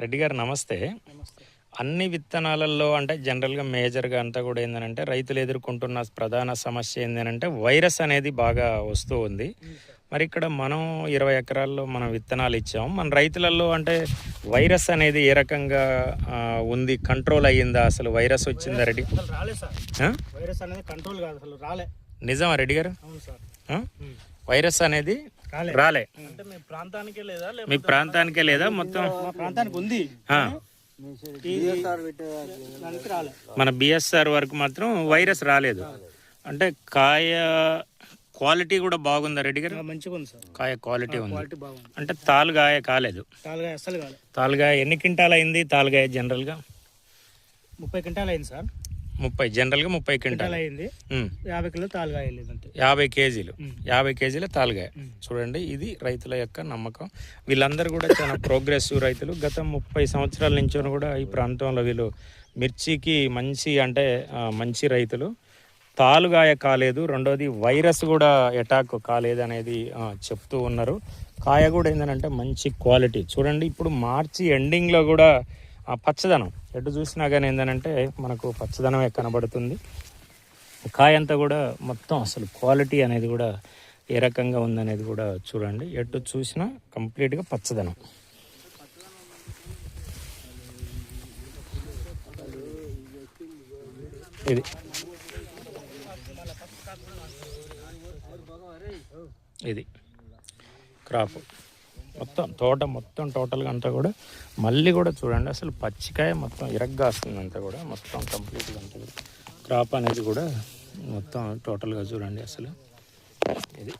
రెడ్డి గారు నమస్తే. అన్ని విత్తనాలలో అంటే జనరల్‌గా మేజర్‌గా అంతా కూడా ఏందనంటే రైతులు ఎదుర్కొంటున్న ప్రధాన సమస్య ఏందనంటే వైరస్ అనేది బాగా వస్తూ ఉంది. మరి ఇక్కడ మనం 20 ఎకరాల్లో మనం విత్తనాలు ఇచ్చాం. మన రైతులలో అంటే వైరస్ అనేది ఏ రకంగా ఉంది? కంట్రోల్ అయ్యిందా? అసలు వైరస్ వచ్చిందా రెడ్డి? అసలు రాలేదు సార్. ఆ? వైరస్ అనేది కంట్రోల్ కాదు, అసలు రాలే. నిజమా రెడ్డి గారు? అవును సార్. ఆ? వైరస్ అనేది రాలే. అంటే మీ ప్రాంతానికే లేదా? మీ ప్రాంతానికే లేదా మొత్తం? మా ప్రాంతానికి ఉంది. ఆ. దానికి రాలే. మన బిఎస్ఆర్ వరకు మాత్రం వైరస్ రాలేదు. అంటే కాయ క్వాలిటీ కూడా బాగుందా రెడ్డి గారు? మంచిగా ఉంది సార్. కాయ క్వాలిటీ ఉంది. క్వాలిటీ బాగుంది. అంటే తాలుగాయ కాలేదు. తాలుగాయ అస్సలు కాలే. తాలుగాయ ఎన్ని క్వింటాల్ అయింది? తాలుగాయ జనరల్గా 30 క్వింటాల్ అయింది సార్. 30, జనరల్గా 30 క్వింటాల్ క్వింటాల్ అయింది. 50 కిలో తాలుగాయ వెళ్ళింది అంతే. 50 కేజీలు 50 కేజీల తాలుగాయ. చూడండి, ఇది రైతుల యొక్క నమ్మకం. వీళ్ళందరూ కూడా చాలా ప్రోగ్రెసివ్ రైతులు. గత 30 సంవత్సరాల నుంచి కూడా ఈ ప్రాంతంలో వీళ్ళు మిర్చికి మంచి అంటే మంచి రైతులు. తాలుగాయ కాలేదు, రెండోది వైరస్ కూడా అటాక్ కాలేదు అనేది చెప్తూ ఉన్నారు. కాయ కూడా ఏంటంటే మంచి క్వాలిటీ. చూడండి, ఇప్పుడు మార్చి ఎండింగ్లో కూడా పచ్చదనం ఎటు చూసినా కానీ ఏంటంటే మనకు పచ్చదనమే కనబడుతుంది. కాయ అంతా కూడా మొత్తం అసలు క్వాలిటీ అనేది కూడా ఏ రకంగా ఉందనేది కూడా చూడండి. ఎటు చూసినా కంప్లీట్గా పచ్చదనం. ఇది ఇది క్రాప్ మొత్తం తోట మొత్తం టోటల్గా అంతా కూడా మళ్ళీ కూడా చూడండి, అసలు పచ్చికాయ మొత్తం ఇరగ్గా వస్తుంది అంతా కూడా మొత్తం కంప్లీట్గా అంతా కూడా క్రాప్ అనేది కూడా మొత్తం టోటల్గా చూడండి అసలు ఇది.